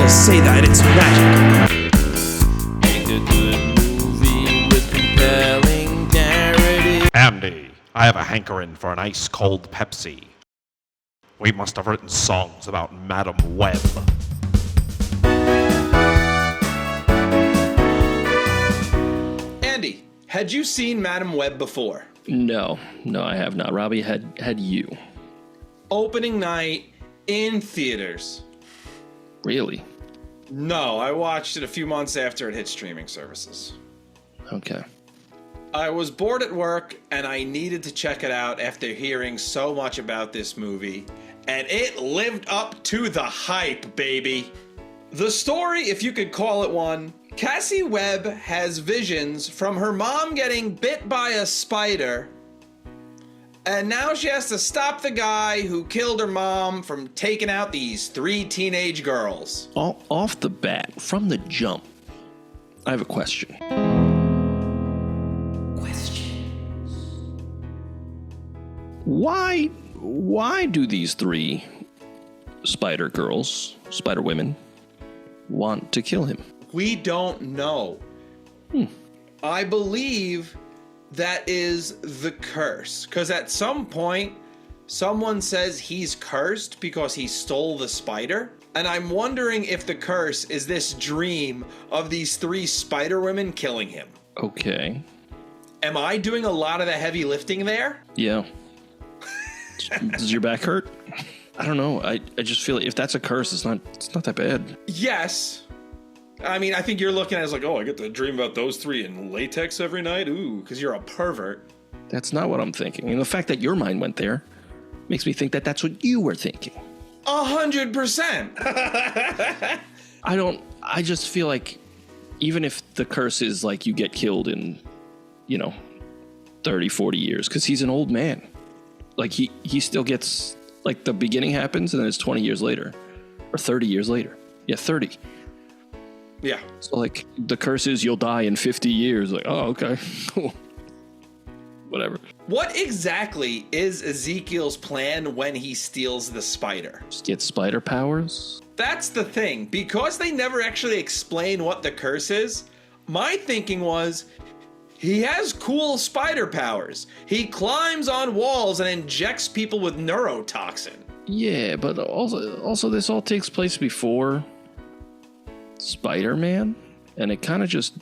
just say that, it's magic. Make a good movie with compelling narrative. Andy, I have a hankering for an ice-cold Pepsi. We must have written songs about Madam Web. Andy, had you seen Madam Web before? No, I have not. Robbie, had you? Opening night in theaters. Really? No, I watched it a few months after it hit streaming services. Okay. I was bored at work and I needed to check it out after hearing so much about this movie, and it lived up to the hype, baby. The story, if you could call it one, Cassie Webb has visions from her mom getting bit by a spider, and now she has to stop the guy who killed her mom from taking out these 3 teenage girls. Off the bat, from the jump, I have a question. Why do these 3 spider girls, spider women, want to kill him? We don't know. I believe that is the curse. Because at some point, someone says he's cursed because he stole the spider. And I'm wondering if the curse is this dream of these 3 spider women killing him. Okay. Am I doing a lot of the heavy lifting there? Yeah. Does your back hurt? I don't know. I just feel like if that's a curse, it's not that bad. Yes. I mean, I think you're looking at it as like, oh, I get to dream about those 3 in latex every night? Ooh, because you're a pervert. That's not what I'm thinking. And the fact that your mind went there makes me think that that's what you were thinking. 100%. I just feel like even if the curse is like you get killed in, 30, 40 years, because he's an old man. Like he still gets, like the beginning happens and then it's 20 years later or 30 years later. Yeah, 30. Yeah. So like the curse is you'll die in 50 years. Like, oh, okay, cool. Whatever. What exactly is Ezekiel's plan when he steals the spider? Just get spider powers? That's the thing. Because they never actually explain what the curse is, my thinking was he has cool spider powers. He climbs on walls and injects people with neurotoxin. Yeah, but also this all takes place before Spider-Man, and it kind of just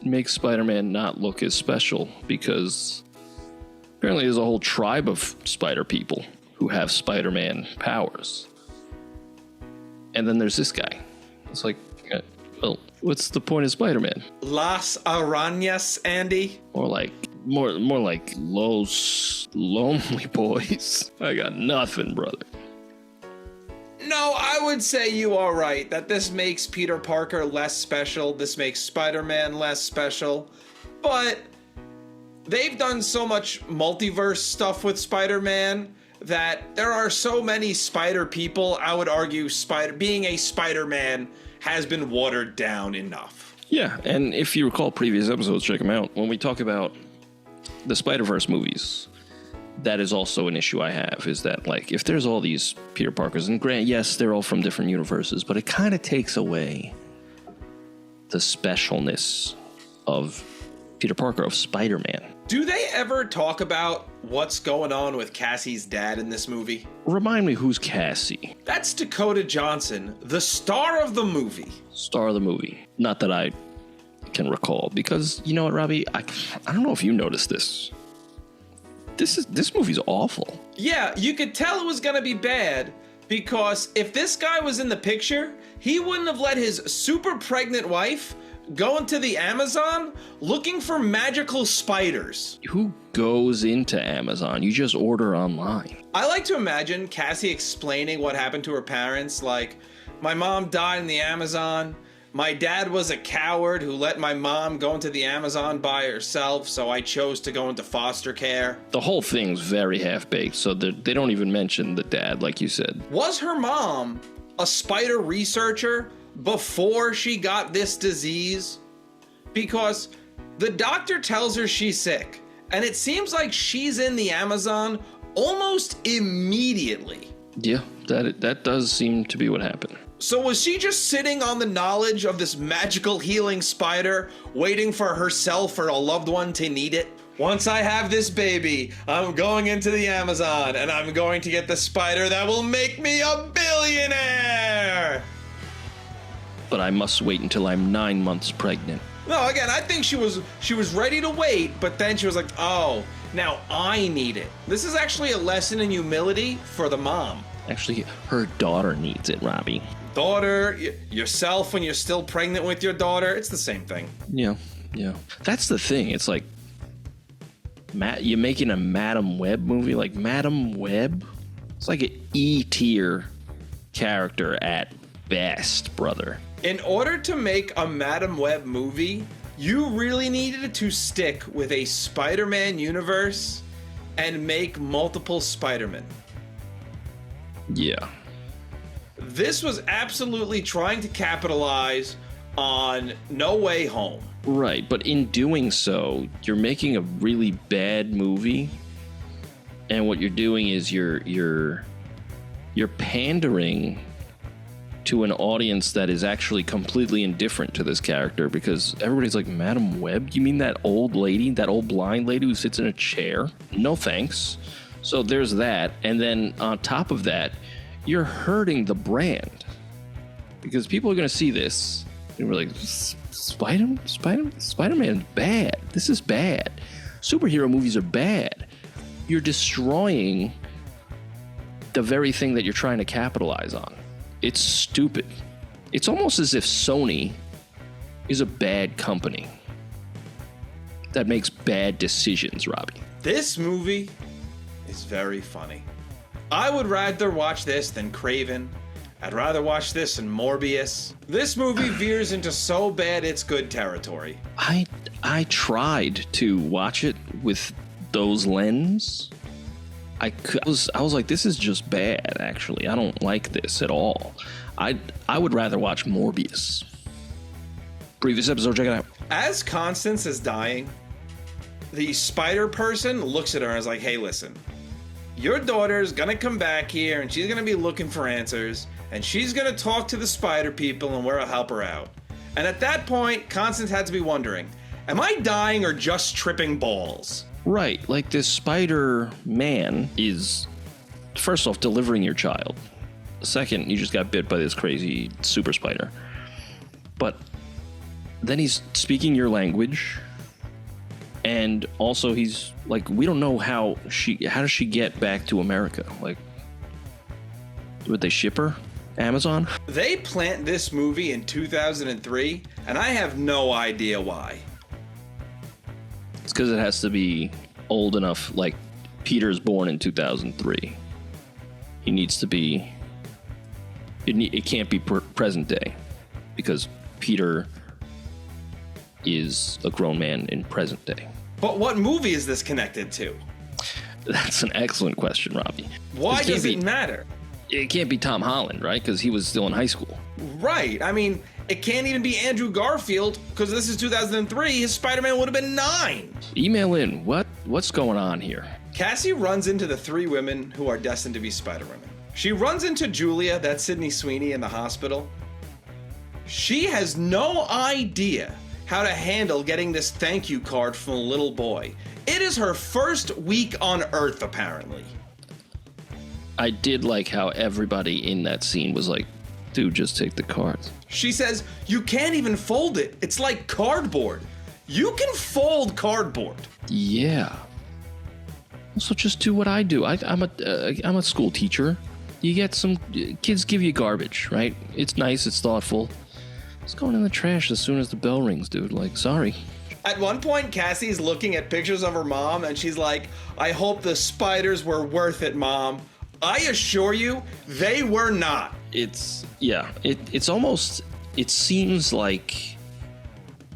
makes Spider-Man not look as special because apparently there's a whole tribe of spider people who have Spider-Man powers. And then there's this guy. It's like, well, what's the point of Spider-Man? Las Arañas, Andy. More like Los Lonely Boys. I got nothing, brother. No, I would say you are right that this makes Peter Parker less special. This makes Spider-Man less special. But they've done so much multiverse stuff with Spider-Man that there are so many spider people. I would argue being a Spider-Man has been watered down enough. Yeah, and if you recall previous episodes, check them out. When we talk about the Spider-Verse movies, that is also an issue I have, is that, like, if there's all these Peter Parkers, and yes, they're all from different universes, but it kind of takes away the specialness of Peter Parker, of Spider-Man. Do they ever talk about what's going on with Cassie's dad in this movie? Remind me, who's Cassie? That's Dakota Johnson, the star of the movie. Star of the movie. Not that I can recall, because, you know what, Robbie? I don't know if you noticed this. This movie's awful. Yeah, you could tell it was gonna be bad, because if this guy was in the picture, he wouldn't have let his super pregnant wife go into the Amazon looking for magical spiders. Who goes into Amazon? You just order online. I like to imagine Cassie explaining what happened to her parents, like, my mom died in the Amazon. My dad was a coward who let my mom go into the Amazon by herself, so I chose to go into foster care. The whole thing's very half-baked, so they don't even mention the dad, like you said. Was her mom a spider researcher before she got this disease? Because the doctor tells her she's sick, and it seems like she's in the Amazon almost immediately. Yeah, that does seem to be what happened. So was she just sitting on the knowledge of this magical healing spider, waiting for herself or a loved one to need it? Once I have this baby, I'm going into the Amazon and I'm going to get the spider that will make me a billionaire! But I must wait until I'm 9 months pregnant. No, again, I think she was ready to wait, but then she was like, oh, now I need it. This is actually a lesson in humility for the mom. Actually, her daughter needs it, Robbie. Daughter, yourself when you're still pregnant with your daughter, it's the same thing. Yeah. That's the thing. It's like, you're making a Madam Web movie? Like, Madam Web? It's like an E-tier character at best, brother. In order to make a Madam Web movie, you really needed to stick with a Spider-Man universe and make multiple Spider-Men. Yeah. This was absolutely trying to capitalize on No Way Home. Right, but in doing so, you're making a really bad movie, and what you're doing is you're pandering to an audience that is actually completely indifferent to this character, because everybody's like, Madam Web? You mean that old lady, that old blind lady who sits in a chair? No thanks. So there's that, and then on top of that, you're hurting the brand, because people are going to see this and we're like, Spider-Man's bad. This is bad. Superhero movies are bad. You're destroying the very thing that you're trying to capitalize on. It's stupid. It's almost as if Sony is a bad company that makes bad decisions, Robbie. This movie is very funny. I would rather watch this than Craven. I'd rather watch this than Morbius. This movie veers into so bad it's good territory. I tried to watch it with those lens. I was like, this is just bad, actually. I don't like this at all. I would rather watch Morbius. Previous episode, check it out. As Constance is dying, the spider person looks at her and is like, hey, listen. Your daughter's gonna come back here and she's gonna be looking for answers and she's gonna talk to the spider people and we'll help her out. And at that point, Constance had to be wondering, am I dying or just tripping balls? Right, like this spider man is, first off, delivering your child. Second, you just got bit by this crazy super spider. But then he's speaking your language. And also he's like, we don't know how does she get back to America? Like, would they ship her? Amazon? They plant this movie in 2003, and I have no idea why. It's because it has to be old enough, like Peter's born in 2003. He needs to be, it can't be present day, because Peter is a grown man in present day. But what movie is this connected to? That's an excellent question, Robbie. Why does it matter? It can't be Tom Holland, right? Because he was still in high school. Right. I mean, it can't even be Andrew Garfield, because this is 2003. His Spider-Man would have been 9. Email in. What's going on here? Cassie runs into the 3 women who are destined to be Spider-Women. She runs into Julia, that's Sydney Sweeney, in the hospital. She has no idea how to handle getting this thank you card from a little boy. It is her first week on Earth, apparently. I did like how everybody in that scene was like, dude, just take the cards. She says, you can't even fold it. It's like cardboard. You can fold cardboard. Yeah. So just do what I do. I'm a school teacher. You get some kids give you garbage, right? It's nice. It's thoughtful. It's going in the trash as soon as the bell rings, dude. Like, sorry. At one point, Cassie's looking at pictures of her mom, and she's like, I hope the spiders were worth it, Mom. I assure you, they were not. It's almost, it seems like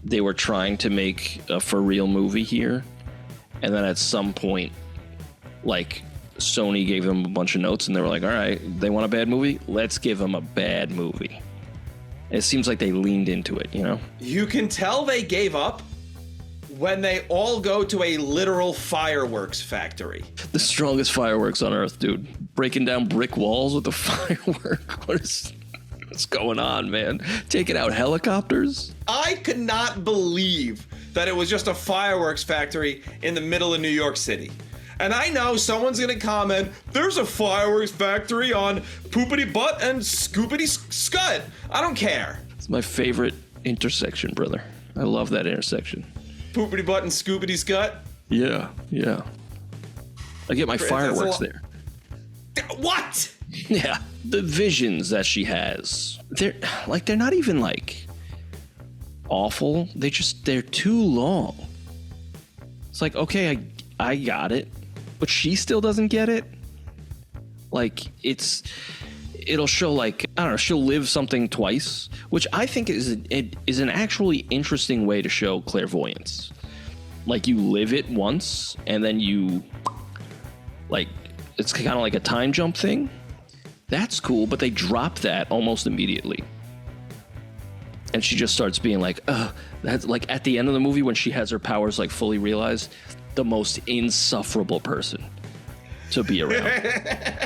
they were trying to make a for real movie here, and then at some point, like, Sony gave them a bunch of notes, and they were like, all right, they want a bad movie? Let's give them a bad movie. It seems like they leaned into it, you know? You can tell they gave up when they all go to a literal fireworks factory. The strongest fireworks on Earth, dude. Breaking down brick walls with a firework. What's going on, man? Taking out helicopters? I could not believe that it was just a fireworks factory in the middle of New York City. And I know someone's gonna comment, there's a fireworks factory on Poopity Butt and Scoopity Scut. I don't care. It's my favorite intersection, brother. I love that intersection. Poopity Butt and Scoopity Scut? Yeah. I get my fireworks there. What? Yeah. The visions that she has. They're not even like awful. They're too long. It's like, okay, I got it, but she still doesn't get it. Like it'll show like, I don't know, she'll live something twice, which I think is an actually interesting way to show clairvoyance. Like you live it once and then you like, it's kind of like a time jump thing. That's cool, but they drop that almost immediately. And she just starts being like, that's like at the end of the movie when she has her powers like fully realized, the most insufferable person to be around.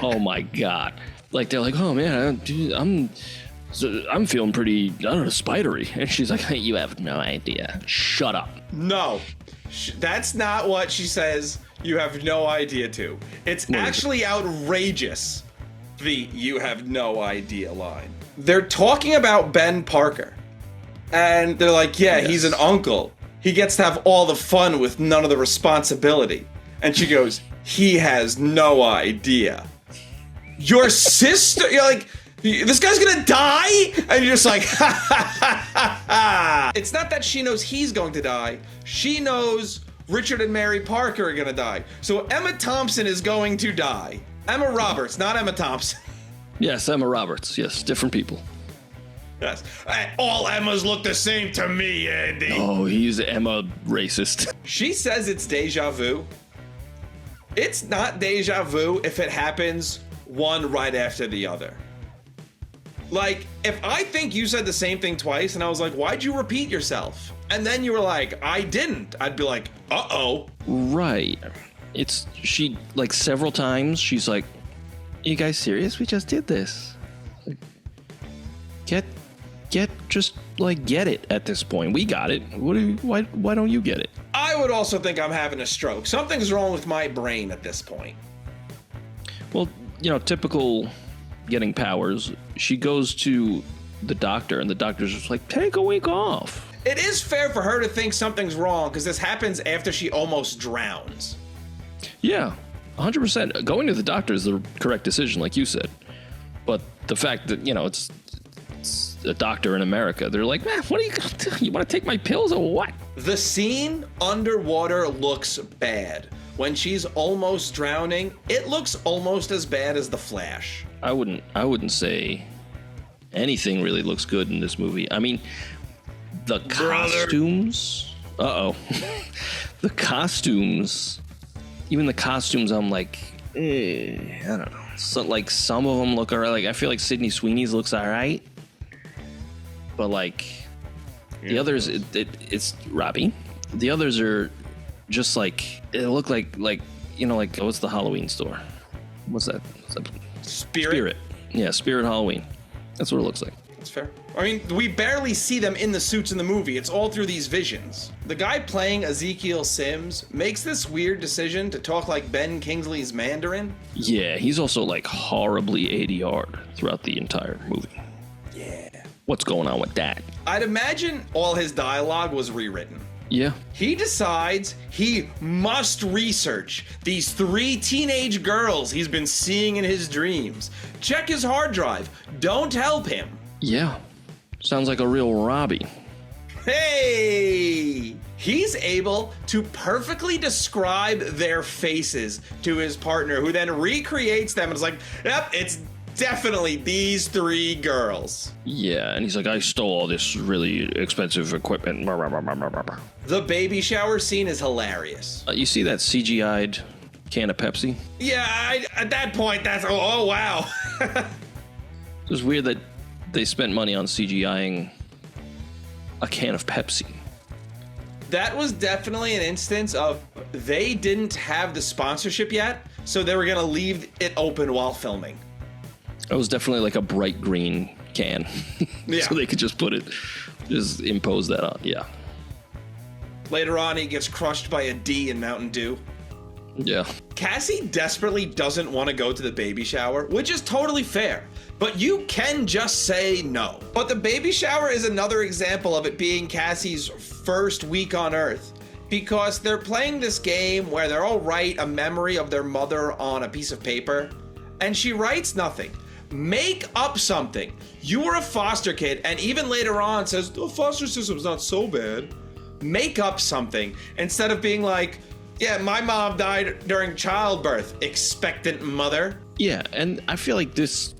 Oh my God. Like they're like, oh man, dude, I'm feeling pretty, I don't know, spidery. And she's like, you have no idea. Shut up. No, that's not what she says. You have no idea to. It's actually outrageous. The "you have no idea" line. They're talking about Ben Parker. And they're like, yeah, He's an uncle. He gets to have all the fun with none of the responsibility. And she goes, he has no idea. Your sister? You're like, this guy's gonna die? And you're just like, ha ha ha ha ha. It's not that she knows he's going to die. She knows Richard and Mary Parker are gonna die. So Emma Thompson is going to die. Emma Roberts, not Emma Thompson. Yes, Emma Roberts. Yes, different people. Yes. All Emmas look the same to me, Andy. Oh, he's Emma racist. She says it's deja vu. It's not deja vu if it happens one right after the other. Like, if I think you said the same thing twice and I was like, why'd you repeat yourself? And then you were like, I didn't. I'd be like, uh-oh. Right. She, like, several times, she's like, you guys serious? We just did this. Like, get it at this point. We got it. Why don't you get it? I would also think I'm having a stroke. Something's wrong with my brain at this point. Well, typical getting powers, she goes to the doctor, and the doctor's just like, take a week off. It is fair for her to think something's wrong, because this happens after she almost drowns. Yeah, 100%. Going to the doctor is the correct decision, like you said. But the fact that, it's a doctor in America, they're like, man, what are you going to do? You want to take my pills or what? The scene underwater looks bad. When she's almost drowning, it looks almost as bad as The Flash. I wouldn't say anything really looks good in this movie. I mean, the costumes. Uh-oh. The costumes. Even the costumes, I'm like, I don't know. So, like, some of them look alright. Like, I feel like Sydney Sweeney's looks alright. But, like, the others, it's Robbie. The others are just like, it look like what's the Halloween store? What's that? Spirit. Yeah, Spirit Halloween. That's what it looks like. That's fair. I mean, we barely see them in the suits in the movie. It's all through these visions. The guy playing Ezekiel Sims makes this weird decision to talk like Ben Kingsley's Mandarin. Yeah, he's also like horribly ADR'd throughout the entire movie. Yeah. What's going on with that? I'd imagine all his dialogue was rewritten. Yeah. He decides he must research these 3 teenage girls he's been seeing in his dreams. Check his hard drive. Don't help him. Yeah. Sounds like a real Robbie. Hey! He's able to perfectly describe their faces to his partner, who then recreates them and is like, yep, it's definitely these 3 girls. Yeah, and he's like, I stole all this really expensive equipment. The baby shower scene is hilarious. You see that CGI'd can of Pepsi? Yeah, at that point, that's, oh wow. It was weird that they spent money on CGIing a can of Pepsi. That was definitely an instance of they didn't have the sponsorship yet, so they were going to leave it open while filming. It was definitely like a bright green can. Yeah. So they could just just impose that on. Yeah. Later on, he gets crushed by a D in Mountain Dew. Yeah. Cassie desperately doesn't want to go to the baby shower, which is totally fair. But you can just say no. But the baby shower is another example of it being Cassie's first week on Earth. Because they're playing this game where they'll all write a memory of their mother on a piece of paper. And she writes nothing. Make up something. You were a foster kid, and even later on says, the foster system's not so bad. Make up something instead of being like, yeah, my mom died during childbirth, expectant mother. Yeah, and I feel like this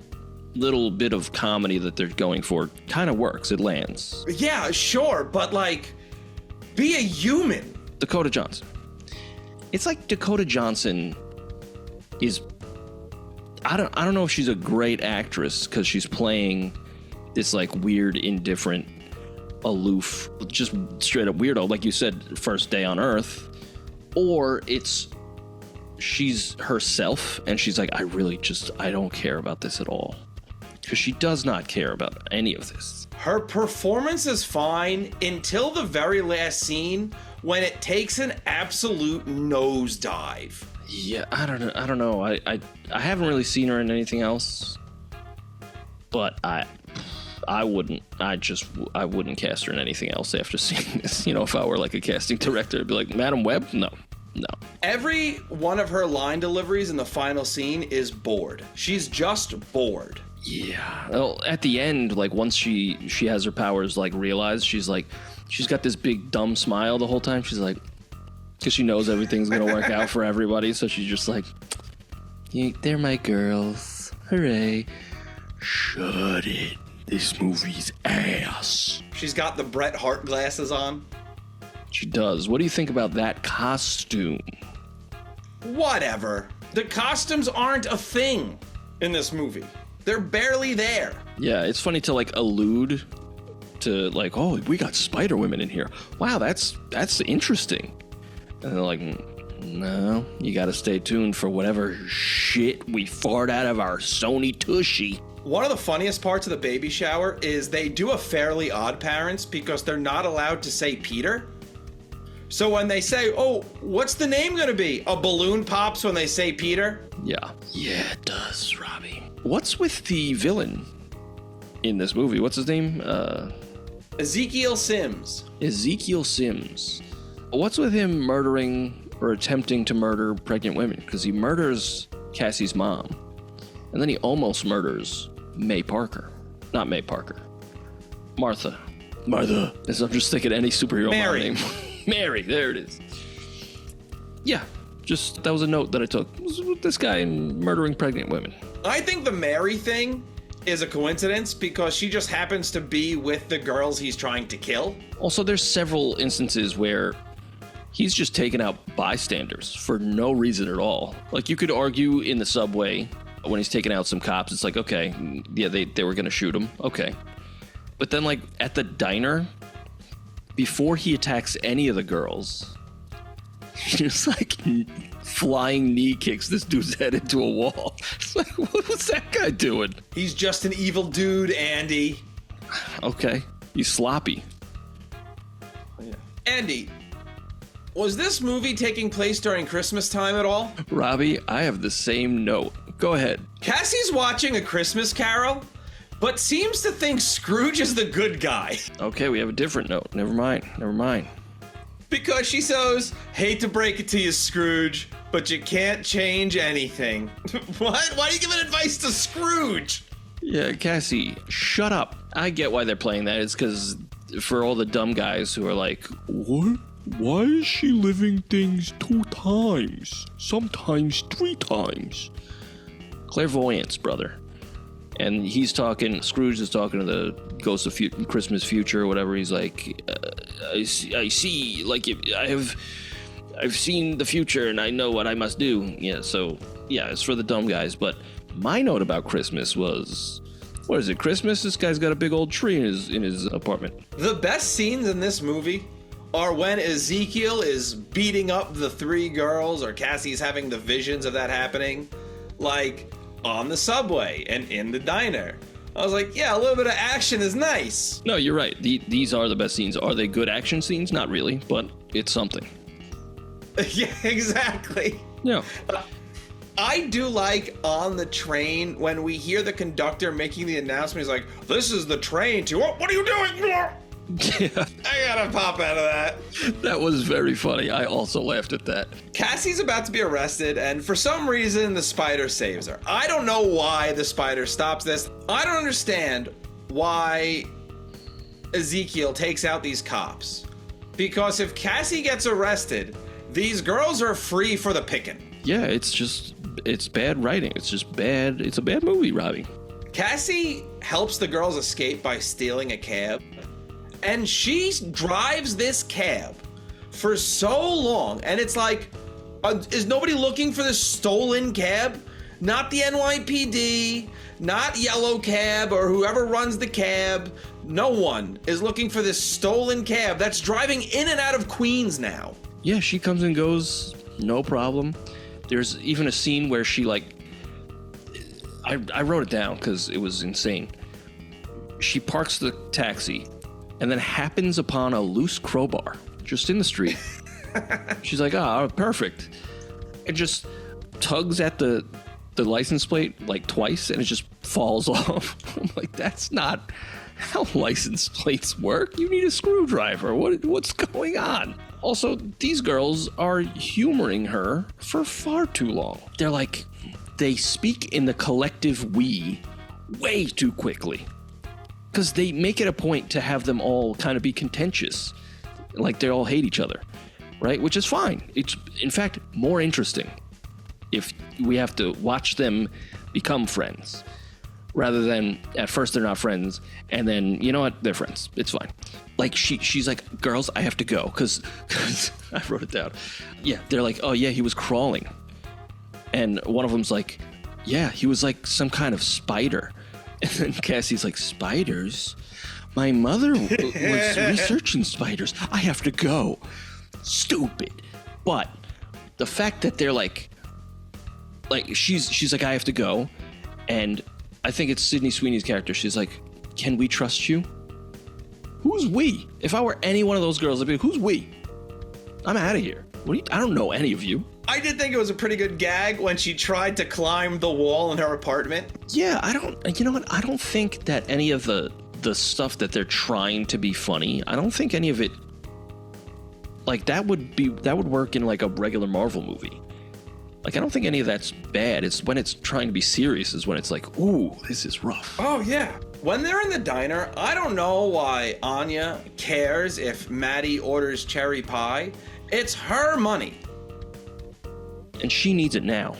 little bit of comedy that they're going for kind of works. It lands. Yeah, sure, but like, be a human. Dakota Johnson. It's like Dakota Johnson is... I don't know if she's a great actress because she's playing this like weird, indifferent, aloof, just straight up weirdo, like you said, first day on Earth, or she's herself and she's like, I don't care about this at all, because she does not care about any of this. Her performance is fine until the very last scene when it takes an absolute nosedive. Yeah, I don't know. I haven't really seen her in anything else, but I wouldn't cast her in anything else after seeing this. You know, if I were like a casting director, I'd be like, Madam Web? No. Every one of her line deliveries in the final scene is bored. She's just bored. Yeah. Well, at the end, like once she has her powers like realized, she's got this big dumb smile the whole time. She's like, because she knows everything's gonna work out for everybody, so she's just like, they're my girls, hooray. Shut it. This movie's ass. She's got the Bret Hart glasses on. She does. What do you think about that costume? Whatever. The costumes aren't a thing in this movie. They're barely there. Yeah, it's funny to like allude to like, oh, we got Spider Women in here. Wow, that's interesting. And they're like, no, you gotta stay tuned for whatever shit we fart out of our Sony Tushy. One of the funniest parts of the baby shower is they do a Fairly Odd Parents because they're not allowed to say Peter. So when they say, oh, what's the name gonna be? A balloon pops when they say Peter? Yeah. Yeah, it does, Robbie. What's with the villain in this movie? What's his name? Ezekiel Sims. Ezekiel Sims. What's with him murdering or attempting to murder pregnant women? Because he murders Cassie's mom, and then he almost murders May Parker. Not May Parker. Martha. As I'm just thinking any superhero mom name. Mary, there it is. Yeah, just that was a note that I took. This guy murdering pregnant women. I think the Mary thing is a coincidence because she just happens to be with the girls he's trying to kill. Also, there's several instances where he's just taken out bystanders for no reason at all. Like, you could argue in the subway when he's taking out some cops, it's like, okay, yeah, they were going to shoot him. Okay. But then, like, at the diner, before he attacks any of the girls, he just, like, flying knee kicks this dude's head into a wall. It's like, what was that guy doing? He's just an evil dude, Andy. Okay. He's sloppy. Yeah. Andy, was this movie taking place during Christmas time at all? Robbie, I have the same note. Go ahead. Cassie's watching A Christmas Carol, but seems to think Scrooge is the good guy. Okay, we have a different note. Never mind. Because she says, hate to break it to you, Scrooge, but you can't change anything. What? Why are you giving advice to Scrooge? Yeah, Cassie, shut up. I get why they're playing that. It's because for all the dumb guys who are like, what? Why is she living things 2 times? Sometimes 3 times. Clairvoyance, brother. And Scrooge is talking to the ghost of Christmas future or whatever. He's like, I see, like, I've seen the future and I know what I must do. Yeah, so, yeah, it's for the dumb guys. But my note about Christmas was, what is it, Christmas? This guy's got a big old tree in his apartment. The best scenes in this movie are when Ezekiel is beating up the 3 girls, or Cassie's having the visions of that happening, like on the subway and in the diner. I was like, yeah, a little bit of action is nice. No, you're right. These are the best scenes. Are they good action scenes? Not really, but it's something. Yeah, exactly. Yeah. I do like on the train when we hear the conductor making the announcement. He's like, "This is the train to what are you doing?" Yeah. I gotta pop out of that. That was very funny. I also laughed at that. Cassie's about to be arrested, and for some reason, the spider saves her. I don't know why the spider stops this. I don't understand why Ezekiel takes out these cops. Because if Cassie gets arrested, these girls are free for the picking. Yeah, it's bad writing. It's just bad. It's a bad movie, Robbie. Cassie helps the girls escape by stealing a cab, and she drives this cab for so long, and it's like, is nobody looking for this stolen cab? Not the NYPD, not Yellow Cab, or whoever runs the cab. No one is looking for this stolen cab that's driving in and out of Queens now. Yeah, she comes and goes, no problem. There's even a scene where she, like, I wrote it down because it was insane. She parks the taxi and then happens upon a loose crowbar just in the street. She's like, perfect. And just tugs at the license plate like twice and it just falls off. I'm like, that's not how license plates work. You need a screwdriver. What's going on? Also, these girls are humoring her for far too long. They're like, they speak in the collective we way too quickly. Because they make it a point to have them all kind of be contentious. Like they all hate each other, right? Which is fine. It's, in fact, more interesting if we have to watch them become friends. Rather than, at first they're not friends, and then, you know what, they're friends. It's fine. Like, she's like, girls, I have to go, because I wrote it down. Yeah, they're like, oh yeah, he was crawling. And one of them's like, yeah, he was like some kind of spider. And then Cassie's like, spiders? My mother was researching spiders. I have to go. Stupid. But the fact that they're like she's like, I have to go, and I think it's Sydney Sweeney's character. She's like, can we trust you? Who's we? If I were any one of those girls, I'd be like, who's we? I'm out of here. I don't know any of you. I did think it was a pretty good gag when she tried to climb the wall in her apartment. Yeah, you know what? I don't think that any of the stuff that they're trying to be funny, I don't think any of it, like, that would work in like a regular Marvel movie. Like, I don't think any of that's bad. It's when it's trying to be serious is when it's like, ooh, this is rough. Oh, yeah. When they're in the diner, I don't know why Anya cares if Maddie orders cherry pie. It's her money. And she needs it now.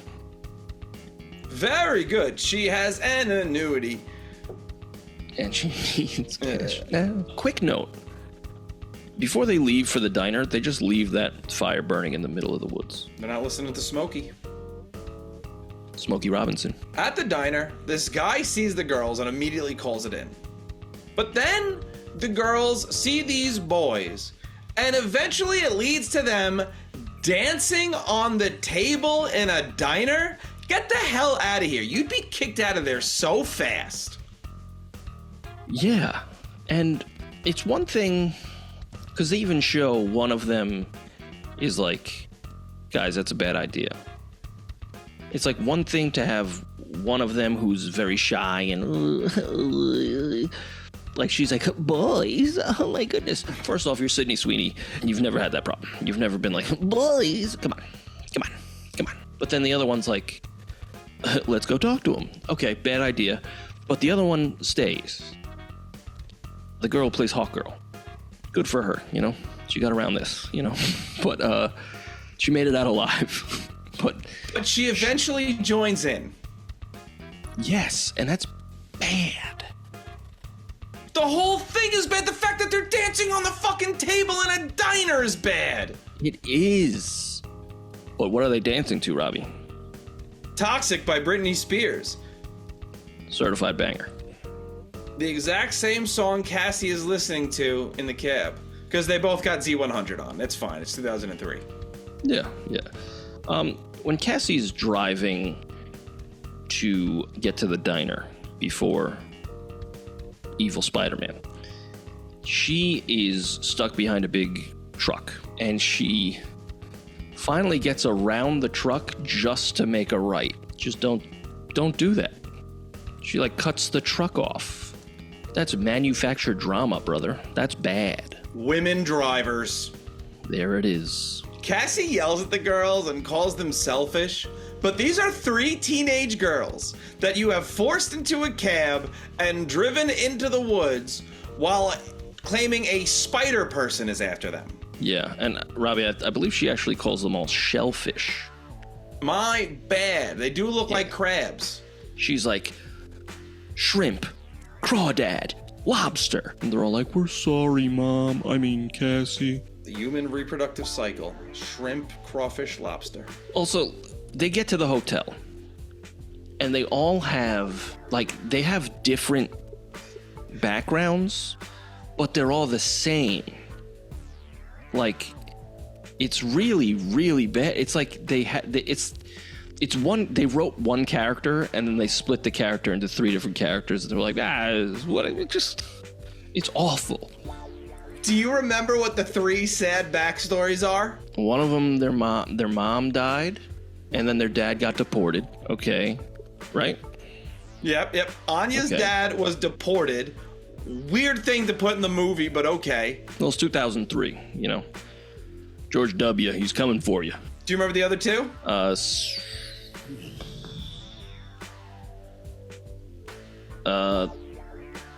Very good. She has an annuity. And she needs cash now. Quick note. Before they leave for the diner, they just leave that fire burning in the middle of the woods. They're not listening to Smokey. Smokey Robinson. At the diner, this guy sees the girls and immediately calls it in. But then the girls see these boys, and eventually it leads to them dancing on the table in a diner. Get the hell out of here. You'd be kicked out of there so fast. Yeah. And it's one thing, because they even show one of them is like, guys, that's a bad idea. It's like one thing to have one of them who's very shy and like she's like, boys, oh my goodness. First off, you're Sydney Sweeney and you've never had that problem. You've never been like, boys, come on. But then the other one's like, let's go talk to him. Okay, bad idea. But the other one stays. The girl plays Hawk Girl. Good for her, you know? She got around this, you know? But she made it out alive. But she eventually joins in. Yes, and that's bad. The whole thing is bad. The fact that they're dancing on the fucking table in a diner is bad. It is. But what are they dancing to, Robbie? Toxic by Britney Spears. Certified banger. The exact same song Cassie is listening to in the cab. Because they both got Z100 on. It's fine. It's 2003. Yeah. When Cassie's driving to get to the diner before evil Spider-Man. She is stuck behind a big truck, and she finally gets around the truck just to make a right. Just don't do that. She like cuts the truck off. That's manufactured drama, brother. That's bad. Women drivers. There it is. Cassie yells at the girls and calls them selfish, but these are 3 teenage girls that you have forced into a cab and driven into the woods while claiming a spider person is after them. Yeah, and Robbie, I believe she actually calls them all shellfish. My bad. They do look like crabs. She's like, shrimp, crawdad, lobster. And they're all like, we're sorry, Mom. I mean, Cassie. The human reproductive cycle. Shrimp, crawfish, lobster. Also, they get to the hotel, and they all have, they have different backgrounds, but they're all the same. Like, it's really, really bad. It's like they wrote one character, and then they split the character into 3 different characters, and they're like, it's awful. Do you remember what the 3 sad backstories are? One of them, their mom died, and then their dad got deported. Okay, right? Yep. Anya's dad was deported. Weird thing to put in the movie, but okay. Well, it's 2003, George W., he's coming for you. Do you remember the other 2?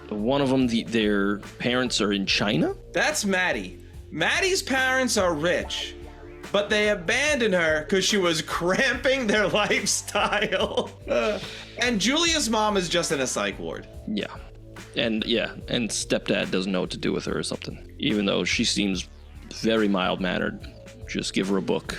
One of them, their parents are in China? That's Maddie. Maddie's parents are rich, but they abandoned her because she was cramping their lifestyle. And Julia's mom is just in a psych ward. Yeah. And stepdad doesn't know what to do with her or something. Even though she seems very mild-mannered. Just give her a book.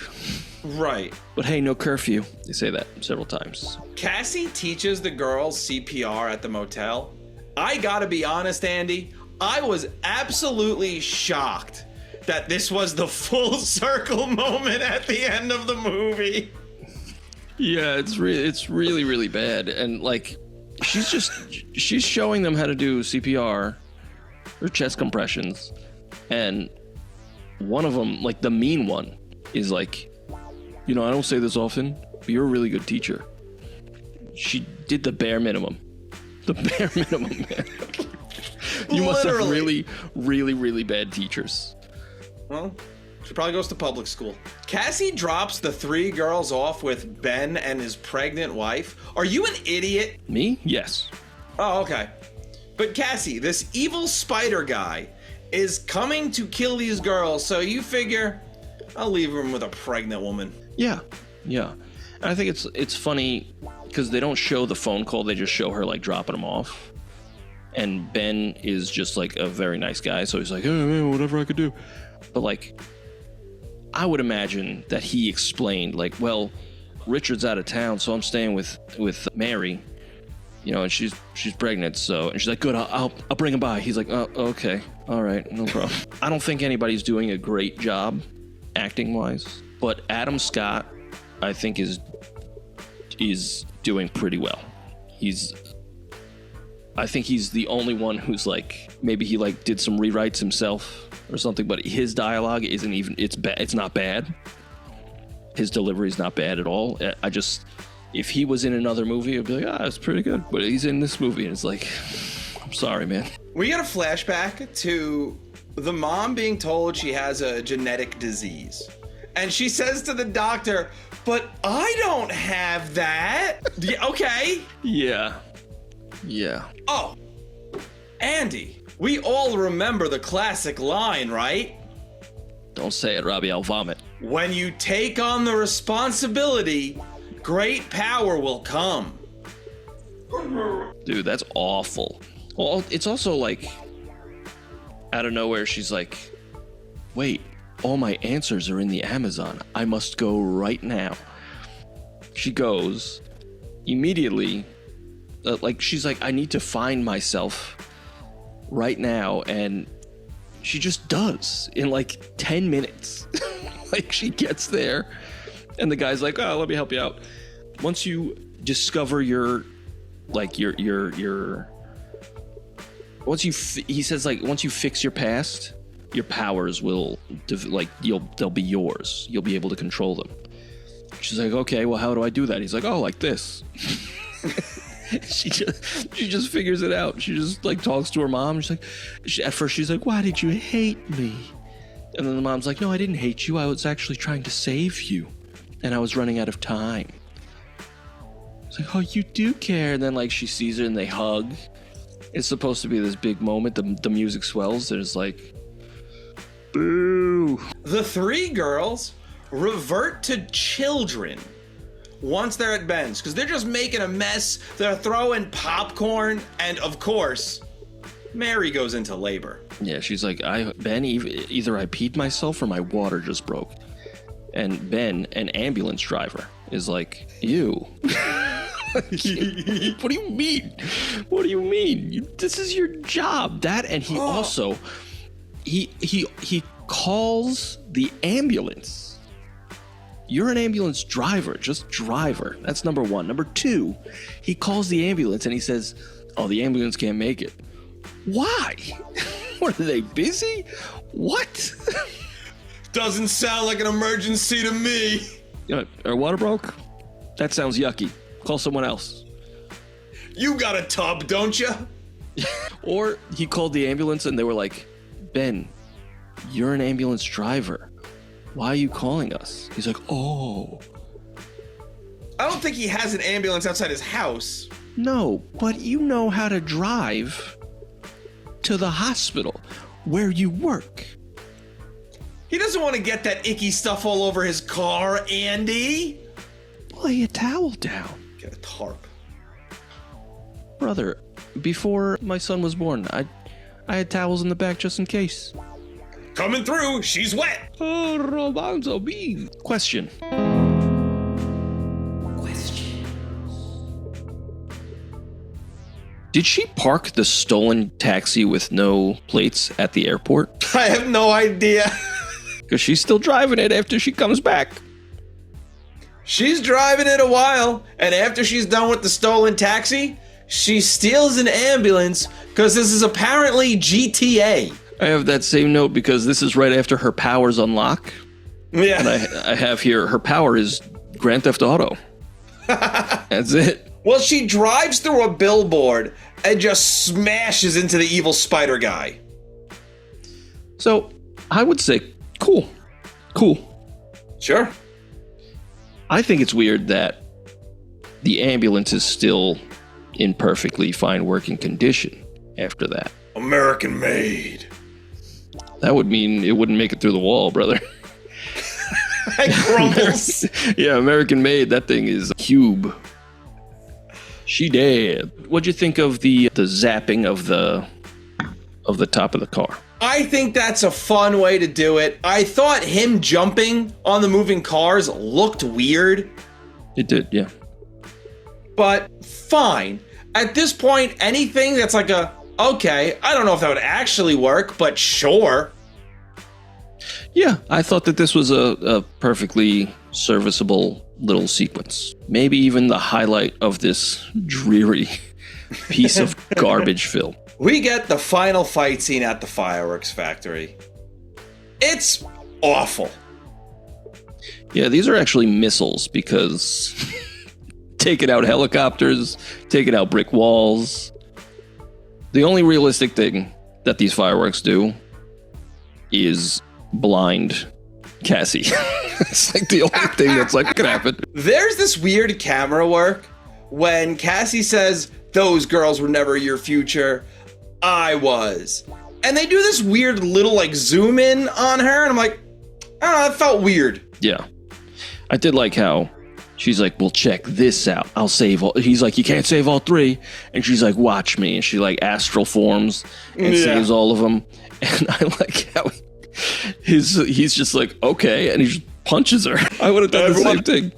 Right. But hey, no curfew. They say that several times. Cassie teaches the girls CPR at the motel. I gotta be honest, Andy, I was absolutely shocked that this was the full circle moment at the end of the movie. Yeah, it's really, really bad. And she's showing them how to do CPR or chest compressions. And one of them, the mean one, is like, I don't say this often, but you're a really good teacher. She did the bare minimum. The bare minimum, man. You must have really, really, really bad teachers. Well, she probably goes to public school. Cassie drops the 3 girls off with Ben and his pregnant wife. Are you an idiot? Me? Yes. Oh, okay. But Cassie, this evil spider guy is coming to kill these girls, so you figure, I'll leave him with a pregnant woman. Yeah. And I think it's funny because they don't show the phone call, they just show her dropping them off. And Ben is just a very nice guy, so he's like, hey man, whatever I could do. But I would imagine that he explained well, Richard's out of town, so I'm staying with Mary, and she's pregnant, so, and she's like, good, I'll bring him by. He's like, oh, okay, all right, no problem. I don't think anybody's doing a great job acting wise, but Adam Scott, I think is doing pretty well. I think he's the only one who's maybe he did some rewrites himself or something, but his dialogue isn't even, it's not bad. His delivery's not bad at all. If he was in another movie, I'd be like, it's pretty good. But he's in this movie, and it's I'm sorry, man. We get a flashback to the mom being told she has a genetic disease. And she says to the doctor, but I don't have that. Okay. Yeah. Oh, Andy, we all remember the classic line, right? Don't say it, Robbie, I'll vomit. When you take on the responsibility, great power will come. Dude, that's awful. Well, it's also out of nowhere, she's like, wait, all my answers are in the Amazon. I must go right now. She goes immediately, she's like, I need to find myself right now. And she just does in 10 minutes. She gets there and the guy's like, oh, let me help you out. Once you discover your Once he says like once you fix your past, your powers will they'll be yours. You'll be able to control them. She's like, okay, well, how do I do that? He's like, oh, like this. she just figures it out. She just like talks to her mom. At first she's like, why did you hate me? And then the mom's like, no, I didn't hate you. I was actually trying to save you, and I was running out of time. It's like, oh, you do care. And then like she sees her and they hug. It's supposed to be this big moment. The music swells. There's like, boo. The three girls revert to children once they're at Ben's, because they're just making a mess. They're throwing popcorn, and of course, Mary goes into labor. Yeah, she's like, Ben, either I peed myself or my water just broke. And Ben, an ambulance driver, is like, ew. What do you mean? What do you mean? This is your job. That, and he also, he calls the ambulance. You're an ambulance driver, just driver. That's number one. Number two, he calls the ambulance and he says, oh, the ambulance can't make it. Why? What, are they busy? What? Doesn't sound like an emergency to me. Our water broke? That sounds yucky. Call someone else. You got a tub, don't you? Or he called the ambulance and they were like, Ben, you're an ambulance driver. Why are you calling us? He's like, oh. I don't think he has an ambulance outside his house. No, but you know how to drive to the hospital where you work. He doesn't want to get that icky stuff all over his car, Andy. Lay a towel down. Get a tarp. Brother, before my son was born, I had towels in the back just in case. Coming through, she's wet. Oh, Robanzo B. Question. Did she park the stolen taxi with no plates at the airport? I have no idea. Because she's still driving it after she comes back. She's driving it a while, and after she's done with the stolen taxi, she steals an ambulance because this is apparently GTA. I have that same note because this is right after her powers unlock. Yeah. And I have here, her power is Grand Theft Auto. That's it. Well, she drives through a billboard and just smashes into the evil spider guy. So, I would say, cool. Sure. I think it's weird that the ambulance is still in perfectly fine working condition after that. American made. That would mean it wouldn't make it through the wall, brother. It crumbles. Yeah, American made. That thing is a cube. She dead. What'd you think of the zapping of the top of the car? I think that's a fun way to do it. I thought him jumping on the moving cars looked weird. It did, yeah. But fine. At this point, anything that's like okay, I don't know if that would actually work, but sure. Yeah, I thought that this was a perfectly serviceable little sequence. Maybe even the highlight of this dreary piece of garbage film. We get the final fight scene at the fireworks factory. It's awful. Yeah, these are actually missiles because taking out helicopters, taking out brick walls. The only realistic thing that these fireworks do is blind Cassie. It's like the only thing that's like could happen. There's this weird camera work when Cassie says, "Those girls were never your future. I was." And they do this weird little like zoom in on her, and I'm like, I don't know, that felt weird. Yeah. I did like how she's like, well, check this out. I'll save all. He's like, you can't save all three. And she's like, watch me. And she like astral forms and saves all of them. And I like how he's just like, okay. And he just punches her. I would have done the same thing.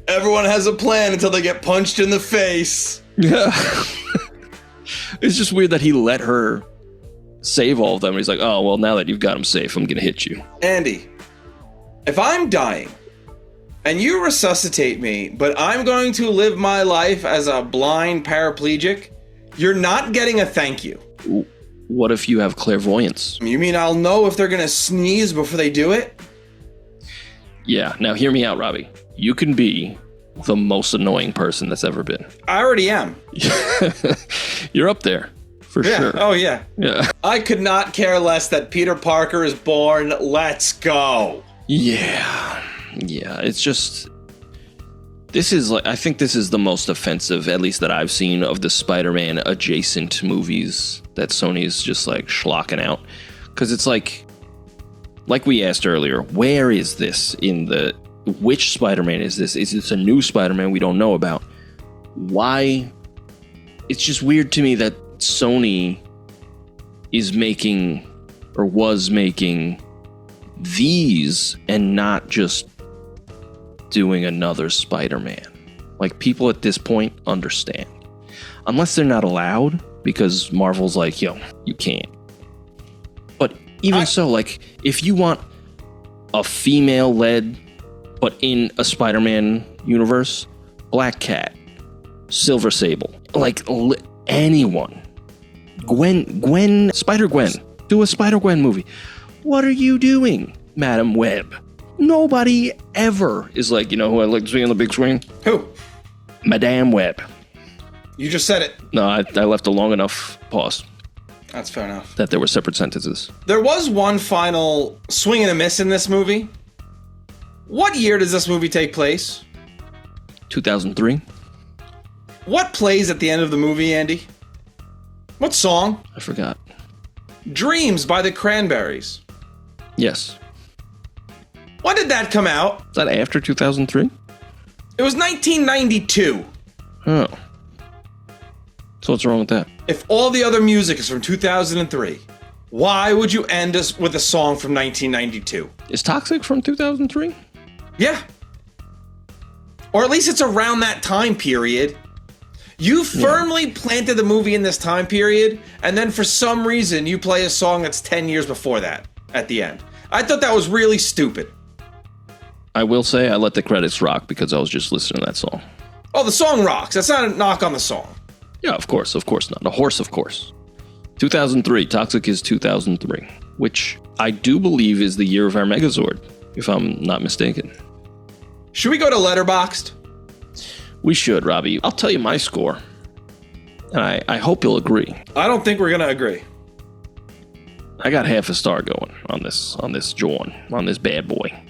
Everyone has a plan until they get punched in the face. Yeah. It's just weird that he let her save all of them. He's like, oh, well, now that you've got them safe, I'm going to hit you. Andy, if I'm dying and you resuscitate me, but I'm going to live my life as a blind paraplegic, you're not getting a thank you. What if you have clairvoyance? You mean I'll know if they're gonna sneeze before they do it? Yeah, now hear me out, Robbie. You can be the most annoying person that's ever been. I already am. You're up there, for sure. Oh, yeah. Yeah. I could not care less that Peter Parker is born. Let's go. Yeah, it's just... I think this is the most offensive, at least that I've seen, of the Spider-Man adjacent movies that Sony's just like schlocking out. Because it's like we asked earlier, where is this which Spider-Man is this? Is this a new Spider-Man we don't know about? Why? It's just weird to me that Sony is making, or was making, these and not just doing another Spider-Man. Like, people at this point understand. Unless they're not allowed, because Marvel's like, yo, you can't. But even so, like, if you want a female-led, but in a Spider-Man universe, Black Cat, Silver Sable, like, anyone. Gwen, Spider-Gwen. Do a Spider-Gwen movie. What are you doing, Madam Web? Nobody ever is like, you know who I'd like to see on the big screen? Who? Madame Web. You just said it. No, I left a long enough pause That's fair enough. that there were separate sentences. There was one final swing and a miss in this movie. What year does this movie take place? 2003? What plays at the end of the movie, Andy? What song? I forgot. Dreams by the Cranberries. Yes. When did that come out? Is that after 2003? It was 1992. Oh. So what's wrong with that? If all the other music is from 2003, why would you end us with a song from 1992? Is Toxic from 2003? Yeah. Or at least it's around that time period. You firmly planted the movie in this time period, and then for some reason you play a song that's 10 years before that at the end. I thought that was really stupid. I will say I let the credits rock because I was just listening to that song. Oh, the song rocks. That's not a knock on the song. Yeah, of course not. A horse, of course. 2003. Toxic is 2003, which I do believe is the year of our Megazord, if I'm not mistaken. Should we go to Letterboxd? We should, Robbie. I'll tell you my score, and I hope you'll agree. I don't think we're going to agree. I got half a star going on this bad boy.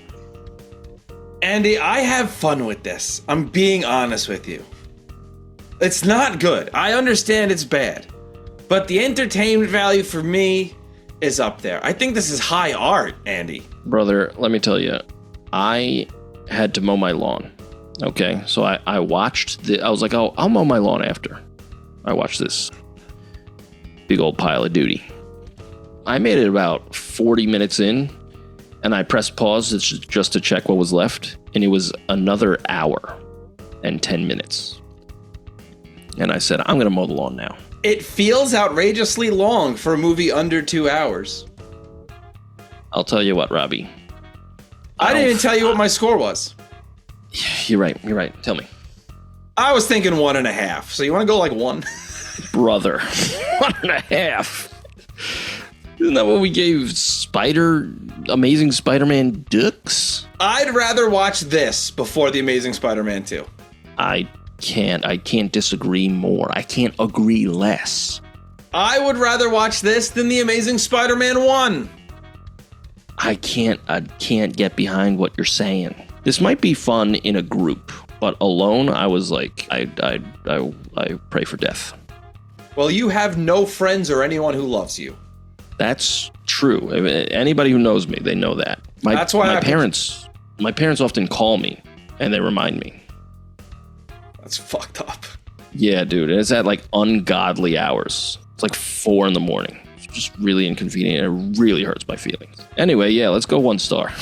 Andy, I have fun with this. I'm being honest with you. It's not good. I understand it's bad. But the entertainment value for me is up there. I think this is high art, Andy. Brother, let me tell you, I had to mow my lawn. Okay, so I watched I was like, oh, I'll mow my lawn after I watched this big old pile of duty. I made it about 40 minutes in, and I pressed pause just to check what was left, and it was another hour and 10 minutes. And I said, I'm going to mow the lawn now. It feels outrageously long for a movie under 2 hours. I'll tell you what, Robbie. I didn't even tell you what my score was. You're right. Tell me. I was thinking 1.5. So you want to go like 1? Brother. 1.5. Isn't that what we gave Amazing Spider-Man Dukes? I'd rather watch this before The Amazing Spider-Man 2. I can't disagree more. I can't agree less. I would rather watch this than The Amazing Spider-Man 1. I can't get behind what you're saying. This might be fun in a group, but alone, I was like, I pray for death. Well, you have no friends or anyone who loves you. That's true. Anybody who knows me, they know that. That's why my parents often call me and they remind me. That's fucked up. Yeah, dude. And it's at like ungodly hours. It's like 4 a.m. It's just really inconvenient. It really hurts my feelings. Anyway, yeah, let's go 1 star.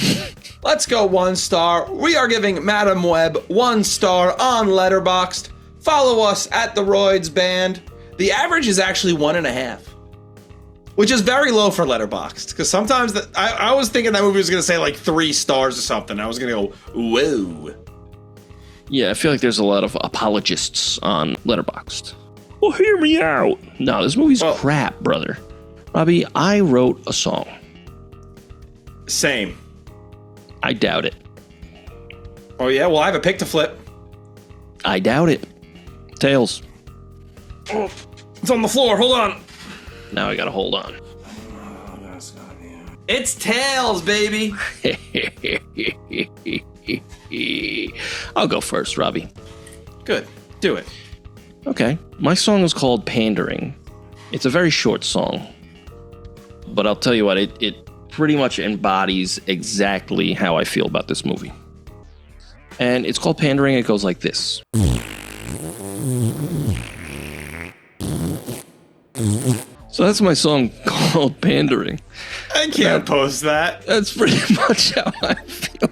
Let's go 1 star. We are giving Madam Web 1 star on Letterboxd. Follow us at TheRoydsBand. The average is actually 1.5. Which is very low for Letterboxd, because sometimes I was thinking that movie was going to say like 3 stars or something. I was going to go, whoa. Yeah, I feel like there's a lot of apologists on Letterboxd. well, hear me out. No, this movie's crap, brother. Robbie, I wrote a song. Same. I doubt it. Oh, yeah? Well, I have a pick to flip. I doubt it. Tails. Oh, it's on the floor. Hold on. Now I gotta hold on. It's tails, baby. I'll go first, Robbie. Good. Do it. Okay. My song is called Pandering. It's a very short song. But I'll tell you what, it pretty much embodies exactly how I feel about this movie. And it's called Pandering. It goes like this. So that's my song called Pandering. I can't post that. That's pretty much how I feel.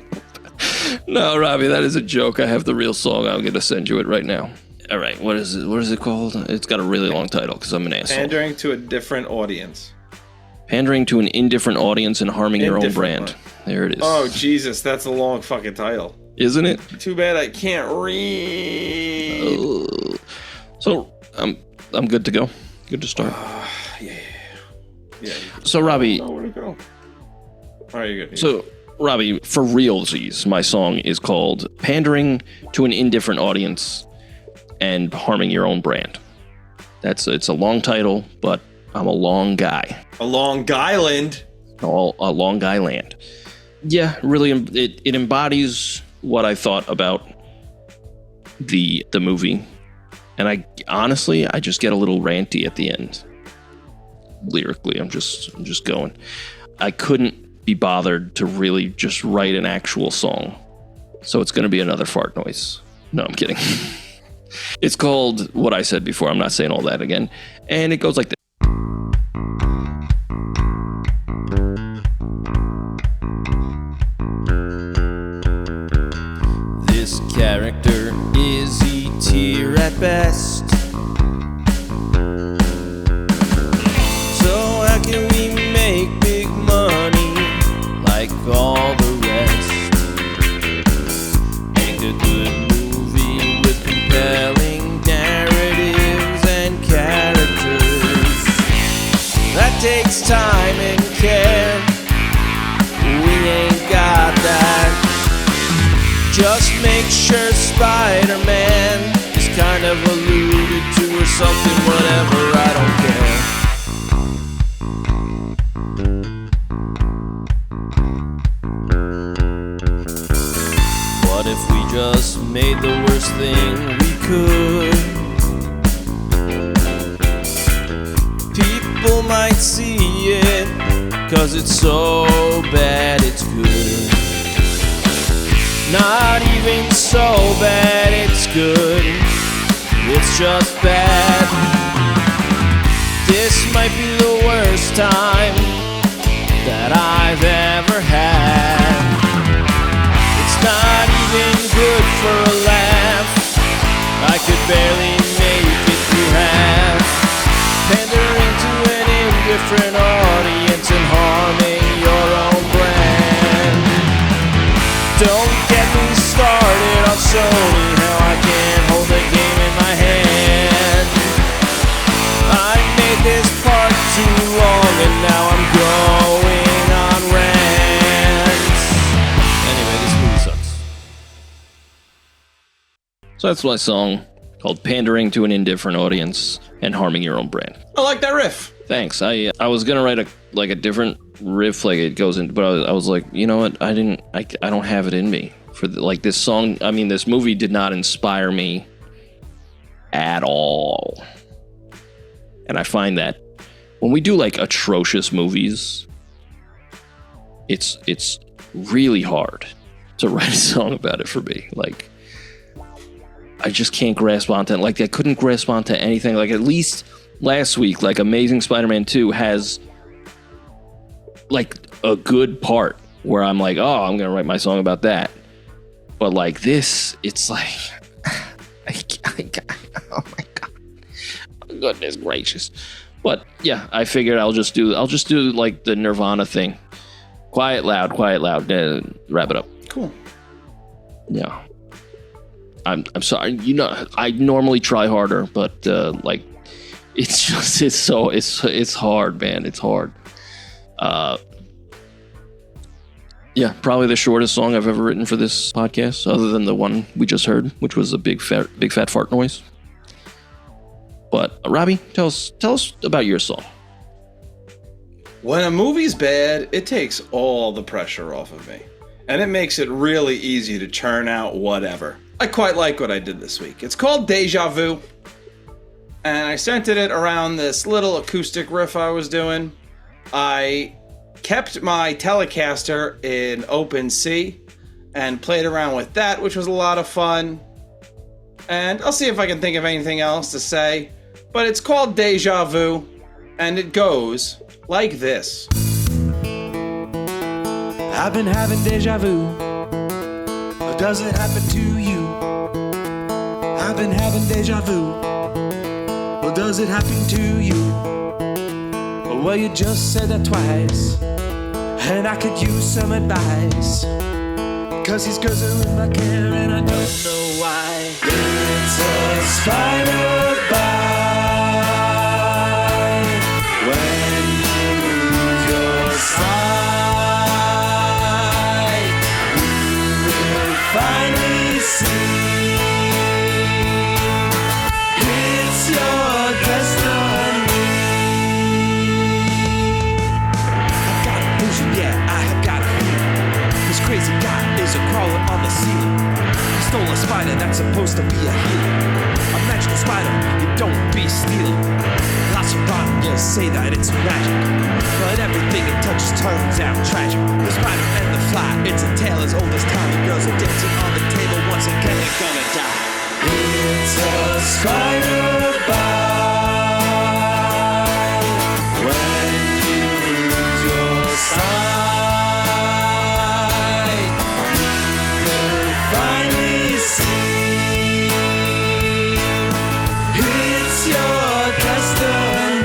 No, Robbie, that is a joke. I have the real song. I'm going to send you it right now. All right, what is it? What is it called? It's got a really long title because I'm an asshole. Pandering to a different audience. Pandering to an indifferent audience and harming your own brand. There it is. Oh, Jesus, that's a long fucking title. Isn't it? Too bad I can't read. So, I'm good to go. Good to start. Yeah. So, Robbie. Oh, where'd it go? All right, you're good. So, Robbie, for realsies, my song is called Pandering to an Indifferent Audience and Harming Your Own Brand. It's a long title, but I'm a long guy. A Long Island. A Long Guy Land. Yeah, really, it embodies what I thought about the movie. And I just get a little ranty at the end. Lyrically, I'm just going. I couldn't be bothered to really just write an actual song. So it's going to be another fart noise. No, I'm kidding. It's called what I said before. I'm not saying all that again. And it goes like this. This character is E-tier at best. So how can we make big money like all the rest? Make a good movie with compelling narratives and characters. That takes time and care. We ain't got that. Just make sure Spider-Man is kind of alluded to or something, whatever, I don't care. What if we just made the worst thing we could? People might see it, 'cause it's so bad it's good. Not even so bad it's good, it's just bad. This might be the worst time that I've ever had. It's not even good for a laugh, I could barely make it through half. Pandering to an indifferent audience and harming your own brand. Don't get me started on Sony, how I can't hold the game in my hand. I made this part too long and now I'm going on rants. Anyway, this movie sucks. So that's my song called Pandering to an Indifferent Audience and Harming Your Own Brand. I like that riff. Thanks. I was gonna write a different riff, like it goes in, but I was like, you know what? I don't have it in me for this song. I mean, this movie did not inspire me at all, and I find that when we do like atrocious movies, it's really hard to write a song about it for me. Like, I just can't grasp onto it. Like, I couldn't grasp onto anything. Like, at least last week, like Amazing Spider-Man 2 has like a good part where I'm like, oh, I'm gonna write my song about that. But like this, it's like, oh my god, goodness gracious. But yeah, I figured I'll just do like the Nirvana thing, quiet loud, wrap it up. Cool. Yeah, I'm sorry. You know, I normally try harder, but like It's just it's hard, man. It's hard. Yeah, probably the shortest song I've ever written for this podcast, other than the one we just heard, which was a big fat fart noise. But Robbie, tell us about your song. When a movie's bad, it takes all the pressure off of me, and it makes it really easy to churn out whatever. I quite like what I did this week. It's called Deja Vu, and I centered it around this little acoustic riff I was doing. I kept my Telecaster in open C and played around with that, which was a lot of fun. And I'll see if I can think of anything else to say. But it's called Deja Vu, and it goes like this. I've been having deja vu. Or does it happen to you? I've been having deja vu. Or does it happen to you? Well, you just said that twice, and I could use some advice. Cause these girls are in my care and I don't know why. It's a spider bite when you lose your sight. You will finally see it's your destiny. I've got a vision, yeah, I have got a feeling. This crazy guy is a crawler on the ceiling. He stole a spider that's supposed to be a healer. A magical spider, you don't be stealing. Lots of writers say that it's magic, but everything it touches turns out tragic. The spider and the fly, it's a tale as old as time. The girls are dancing on the table, once again they're gonna die. It's a spider bite when you lose your sight. You'll finally see it's your destiny.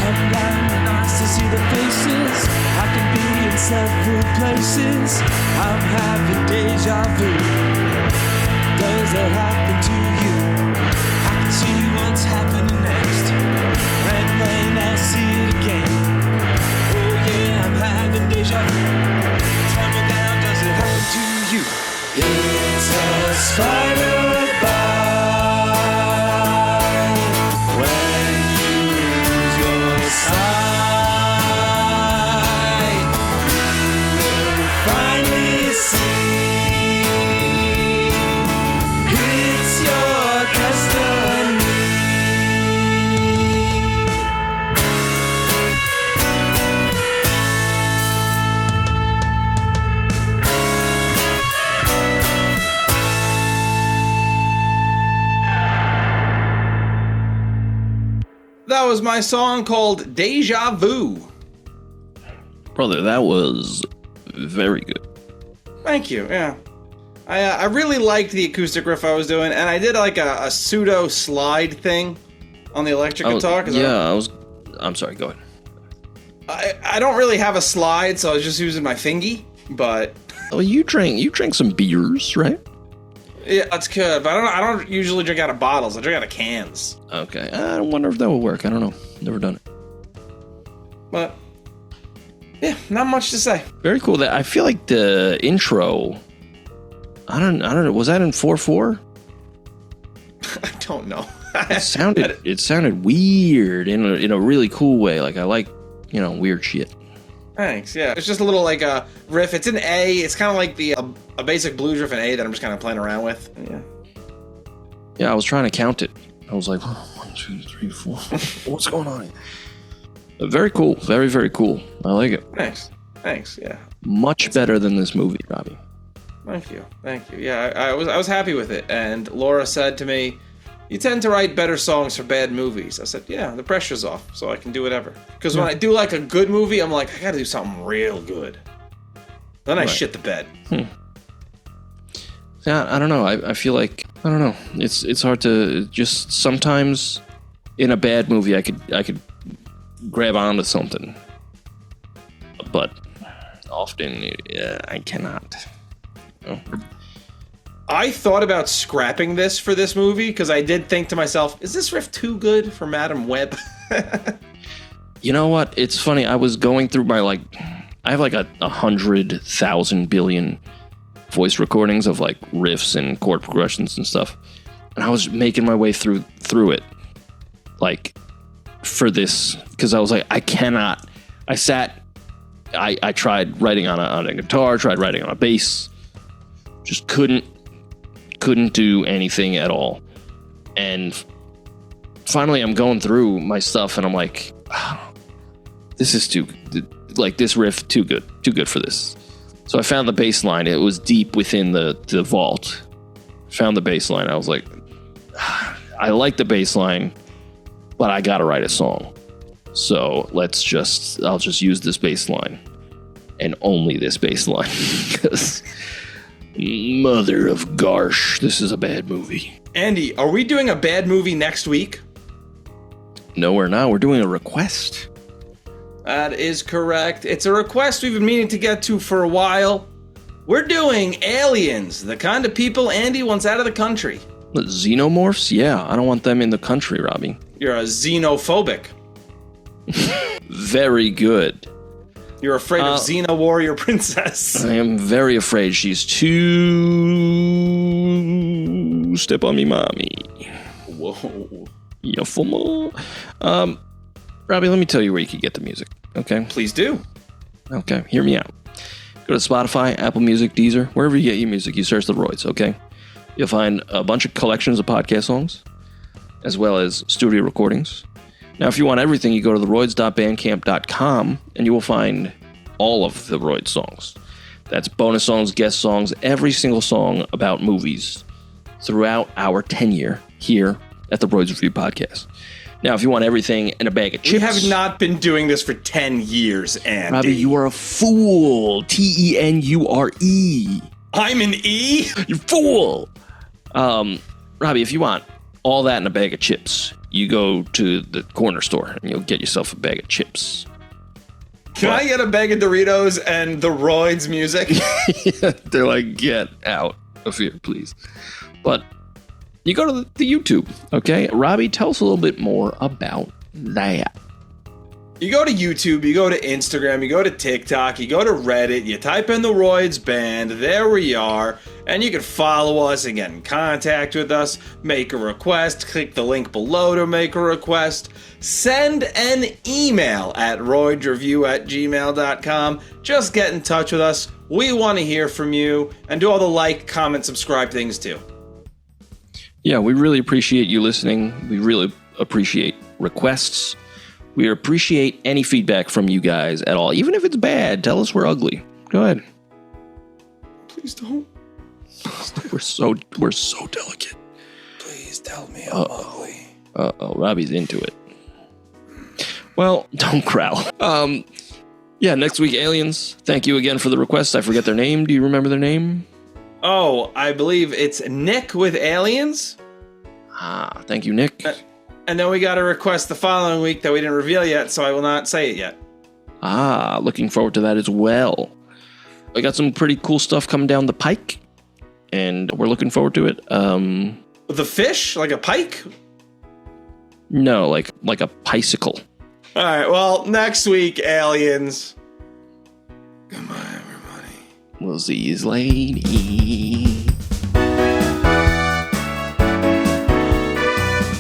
Come down and nice to see the faces. I can be in several places. I'm having deja vu. Does that happen to you? I can see what's happening next, and then I'll see it again. Oh yeah, I'm having deja vu. Tell me now, does it happen to you? It's a spider bite when you lose your sight. You'll finally see it's your destiny. That was my song called Deja Vu. Brother, that was very good. Thank you, yeah. I really liked the acoustic riff I was doing, and I did like a pseudo slide thing on the electric guitar. I'm sorry, go ahead. I don't really have a slide, so I was just using my fingy, but Oh, you drank some beers, right? yeah, that's good. But I don't usually drink out of bottles. I drink out of cans. Okay, I wonder if that will work. I don't know. Never done it. But yeah, not much to say. Very cool. That I feel like the intro. I don't know. Was that in 4/4? I don't know. It sounded weird in a really cool way. Like I like, weird shit. Thanks. Yeah, it's just a little like a riff. It's in A. It's kind of like a basic blues riff in A that I'm just kind of playing around with. Yeah. Yeah, I was trying to count it. I was like, 1, 2, 3, 4. What's going on here? Very cool. Very, very cool. I like it. Thanks. Yeah. Much better than this movie, Robbie. Thank you. Yeah, I was happy with it. And Laura said to me, "You tend to write better songs for bad movies." I said, "Yeah, the pressure's off, so I can do whatever." Because when I do like a good movie, I'm like, I gotta do something real good. Then I shit the bed. Yeah, I don't know. I feel like It's hard to just sometimes in a bad movie I could grab onto something. But often, I cannot. You know? I thought about scrapping this for this movie because I did think to myself, is this riff too good for Madam Web? You know what? It's funny. I was going through my, like, I have like 100,000 billion voice recordings of like riffs and chord progressions and stuff. And I was making my way through it, like, for this, because I was like, I cannot. I tried writing on a guitar, tried writing on a bass, just couldn't do anything at all. And finally, I'm going through my stuff, and I'm like, oh, this is this riff too good for this. So I found the bass line. It was deep within the vault. Found the bass line. I was like, I like the bass line, but I gotta write a song. So I'll just use this bass line, and only this bass line, because mother of Garsh, this is a bad movie. Andy, are we doing a bad movie next week? No, we're not. We're doing a request. That is correct. It's a request we've been meaning to get to for a while. We're doing aliens, the kind of people Andy wants out of the country. The xenomorphs? Yeah, I don't want them in the country, Robbie. You're a xenophobic. Very good. You're afraid of Xena Warrior Princess. I am very afraid she's too step on me, mommy. Whoa. Yeah, for Robbie, let me tell you where you can get the music, okay? Please do. Okay, hear me out. Go to Spotify, Apple Music, Deezer, wherever you get your music, you search The Royds, okay? You'll find a bunch of collections of podcast songs, as well as studio recordings. Now, if you want everything, you go to TheRoyds.bandcamp.com, and you will find all of the Royds songs. That's bonus songs, guest songs, every single song about movies throughout our tenure here at the Royds Review Podcast. Now, if you want everything in a bag of chips... We have not been doing this for 10 years, Andy. Robbie, you are a fool. Tenure. I'm an E? You fool. Robbie, if you want all that in a bag of chips, you go to the corner store and you'll get yourself a bag of chips. Can I get a bag of Doritos and the Royds music? They're like, get out of here, please. But you go to the YouTube, okay? Robbie, tell us a little bit more about that. You go to YouTube, you go to Instagram, you go to TikTok, you go to Reddit, you type in TheRoydsBand, there we are, and you can follow us and get in contact with us, make a request, click the link below to make a request, send an email at roydsreview@gmail.com, just get in touch with us, we want to hear from you, and do all the like, comment, subscribe things too. Yeah, we really appreciate you listening, we really appreciate requests. We appreciate any feedback from you guys at all. Even if it's bad, tell us we're ugly. Go ahead. Please don't. We're so delicate. Please tell me I'm ugly. Uh-oh, Robbie's into it. Well, don't growl. Yeah, next week, aliens. Thank you again for the request. I forget their name. Do you remember their name? Oh, I believe it's Nick with aliens. Thank you, Nick. And then we got a request the following week that we didn't reveal yet, so I will not say it yet. Looking forward to that as well. We got some pretty cool stuff coming down the pike, and we're looking forward to it. The fish? Like a pike? No, like a bicycle. All right, well, next week, aliens. Goodbye, everybody. We'll see you later.